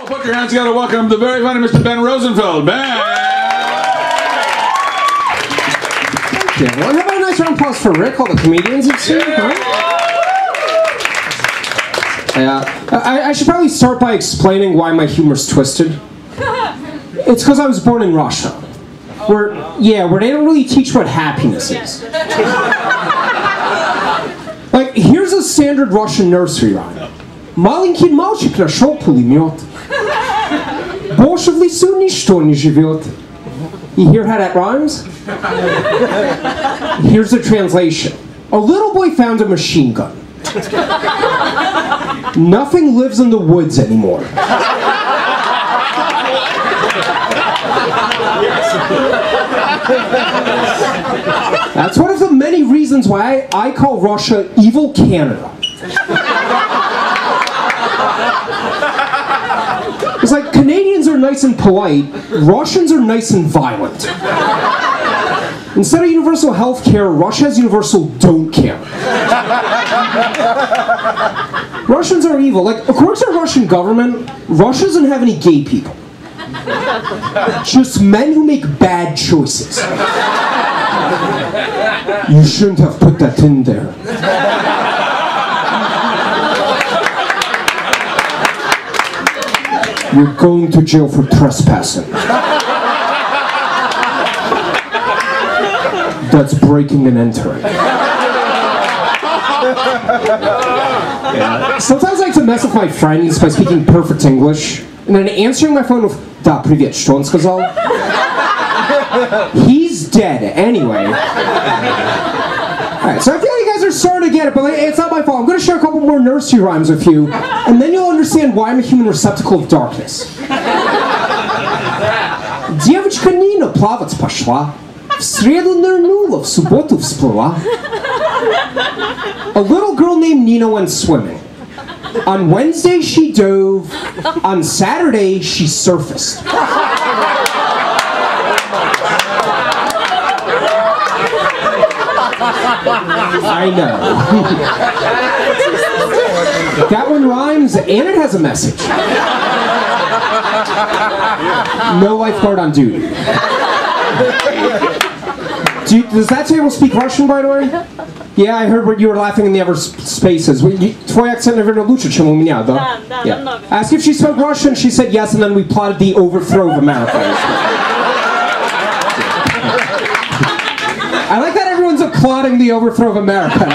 Put your hands together. Welcome the very funny Mr. Ben Rosenfeld. Ben! Thank you. Well, how about a nice round of applause for Rick, all the comedians you've seen? Huh? I should probably start by explaining why my humor's twisted. It's because I was born in Russia. Where they don't really teach what happiness is. Like, here's a standard Russian nursery rhyme. Маленький мальчик нашел пулемет. Больше в лесу ничто не живет. You hear how that rhymes? Here's the translation. A little boy found a machine gun. Nothing lives in the woods anymore. That's one of the many reasons why I call Russia evil Canada. It's like Canadians are nice and polite, Russians are nice and violent. Instead of universal health care, Russia has universal don't care. Russians are evil. Like, according to the Russian government, Russia doesn't have any gay people. Just men who make bad choices. You shouldn't have put that in there. You're going to jail for trespassing. That's breaking and entering. Yeah. Sometimes I like to mess with my friends by speaking perfect English, and then answering my phone with "Da, привет, что он сказал?" He's dead anyway. Alright, so I feel like you guys are starting to get it, but it's not my fault. I'm going to share a couple more nursery rhymes with you, and then you'll understand why I'm a human receptacle of darkness. Девочка Нина плавать пошла, в среду нырнула, в субботу всплыла. A little girl named Nina went swimming. On Wednesday she dove, on Saturday she surfaced. I know. That one rhymes and it has a message. No lifeguard on duty. Does that table speak Russian, by the way? Yeah, I heard what you were laughing in the other spaces. Твой акцент, наверное, лучше, чем у меня, да? Yeah. I asked if she spoke Russian, she said yes, and then we plotted the overthrow of America. I like that everyone's applauding the overthrow of America.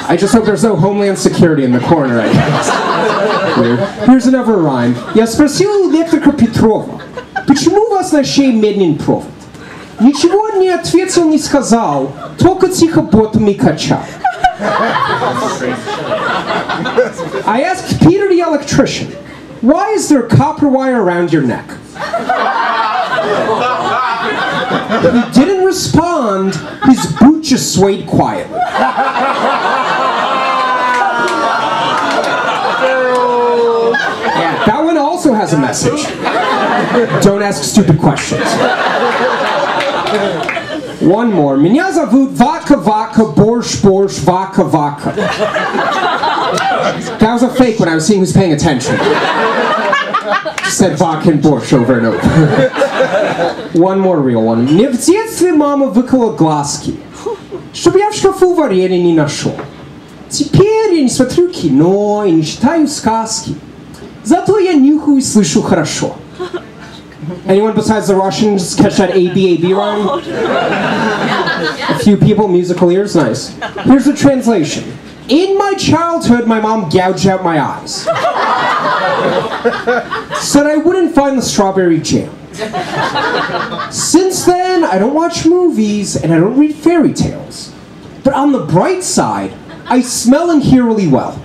I just hope there's no Homeland Security in the corner, I guess. Weird. Here's another rhyme. Я спросил у электрика Петрова, почему у вас на шее медный провод? Ничего не ответил, не сказал, только тихо ботами качал. I asked Peter the electrician, why is there copper wire around your neck? He didn't respond, his boot just swayed quietly. Yeah, that one also has a message. Don't ask stupid questions. One more. Меня зовут Vaca Vaca, Borsch Borsch, Vaca Vaca. That was a fake when I was seeing who's paying attention. Just said Vaca and Borsch over and over. One more real one. Мне в детстве мама выкола глазки, чтобы я в шкафу варенье не нашел. Теперь я не смотрю кино и не читаю сказки. Зато я нюхаю и слышу хорошо. Anyone besides the Russians catch that ABAB rhyme? A few people, musical ears, nice. Here's the translation. In my childhood, my mom gouged out my eyes. Said I wouldn't find the strawberry jam. Since then, I don't watch movies and I don't read fairy tales. But on the bright side, I smell and hear really well.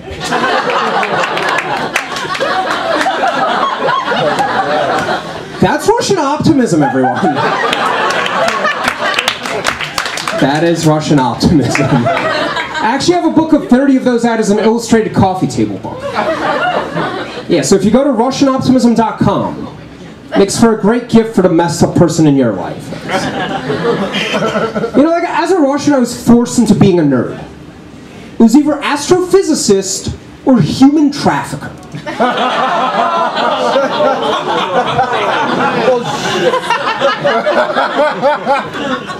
That's Russian optimism, everyone. That is Russian optimism. I actually have a book of 30 of those out as an illustrated coffee table book. Yeah, so if you go to RussianOptimism.com, makes for a great gift for the messed up person in your life. You know, like, as a Russian, I was forced into being a nerd. It was either astrophysicist or human trafficker?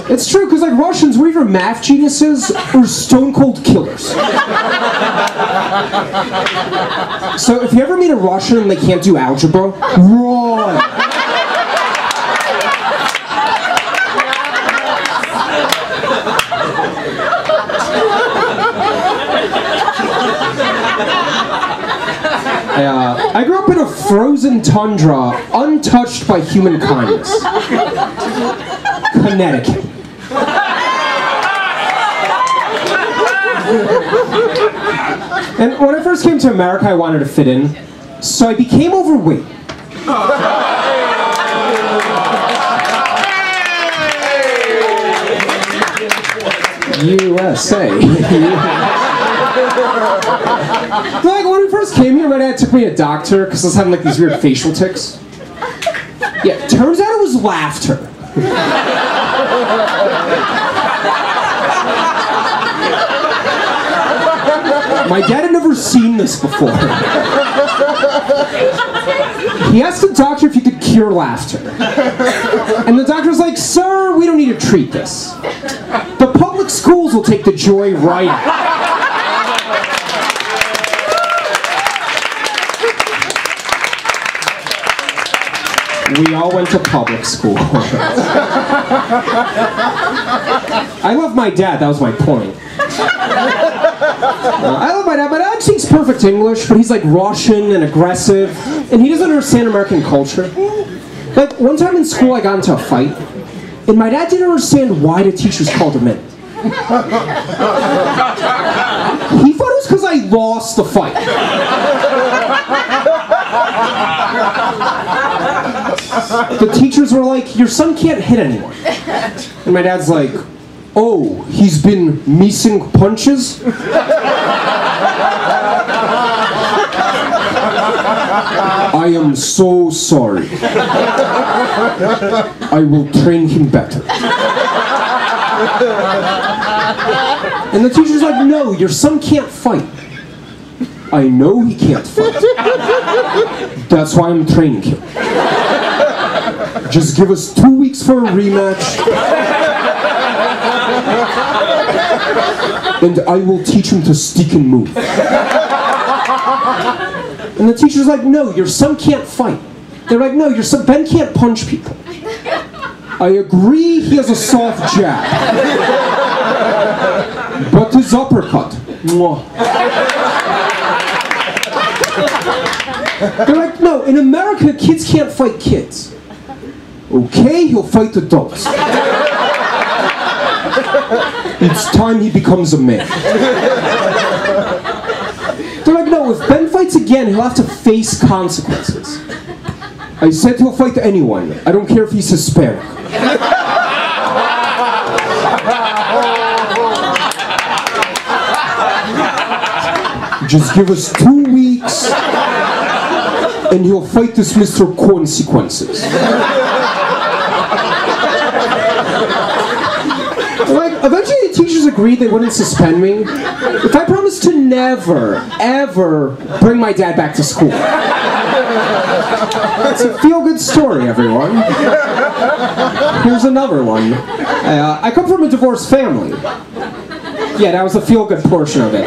It's true, because like Russians were either math geniuses or stone cold killers. So if you ever meet a Russian and they can't do algebra, run! I grew up in a frozen tundra, untouched by human kindness. Connecticut. And when I first came to America, I wanted to fit in, so I became overweight. USA. Like, when we first came here, my dad took me to a doctor because I was having like these weird facial tics. Yeah, turns out it was laughter. My dad had never seen this before. He asked the doctor if he could cure laughter. And the doctor was like, "Sir, we don't need to treat this. The public schools will take the joy right out." We all went to public school. I love my dad, that was my point. I love my dad. My dad speaks perfect English, but he's like Russian and aggressive, and he doesn't understand American culture. Like, one time in school I got into a fight, and my dad didn't understand why the teachers called him in. He thought it was because I lost the fight. The teachers were like, "Your son can't hit anyone." And my dad's like, "Oh, he's been missing punches?" "I am so sorry. I will train him better." And the teacher's like, "No, your son can't fight." "I know he can't fight. That's why I'm training him. Just give us 2 weeks for a rematch, and I will teach him to stick and move." And the teacher's like, "No, your son can't fight." They're like, "No, your son, Ben can't punch people." "I agree he has a soft jab, but his uppercut, mwah." They're like, "No, in America, kids can't fight kids." "Okay, he'll fight adults. It's time he becomes a man." They're like, "No, if Ben fights again, he'll have to face consequences." "I said he'll fight anyone. I don't care if he's Hispanic." "Just give us 2 weeks, and he'll fight this Mr. Consequences." Like, eventually the teachers agreed they wouldn't suspend me if I promised to never, ever bring my dad back to school. It's a feel-good story, everyone. Here's another one. I come from a divorced family. Yeah, that was the feel-good portion of it.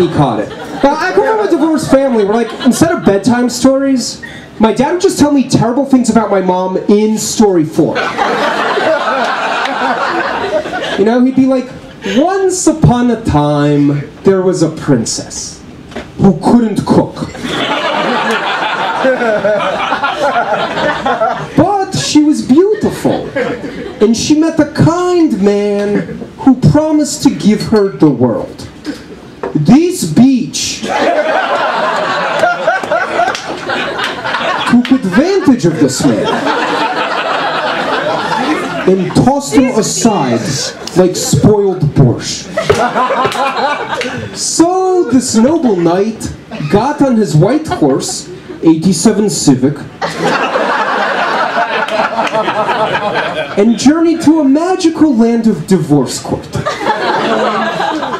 He caught it. Now, I come from a divorced family where, like, instead of bedtime stories, my dad would just tell me terrible things about my mom in story form. You know, he'd be like, "Once upon a time, there was a princess who couldn't cook. But she was beautiful, and she met a kind man who promised to give her the world. This beach took advantage of this man and tossed him aside like spoiled borscht. So this noble knight got on his white horse, 87 Civic, and journeyed to a magical land of divorce court,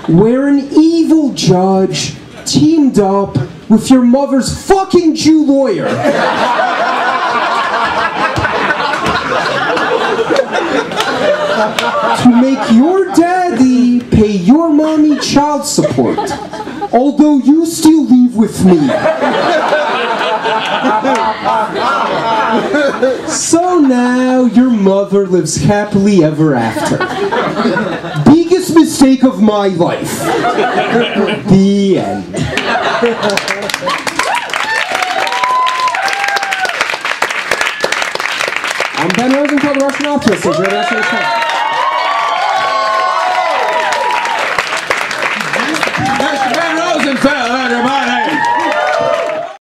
where an evil judge teamed up with your mother's fucking Jew lawyer to make your daddy pay your mommy child support, although you still live with me. So now your mother lives happily ever after. Biggest mistake of my life. The end. I'm Ben Rosenfeld, the Russian author.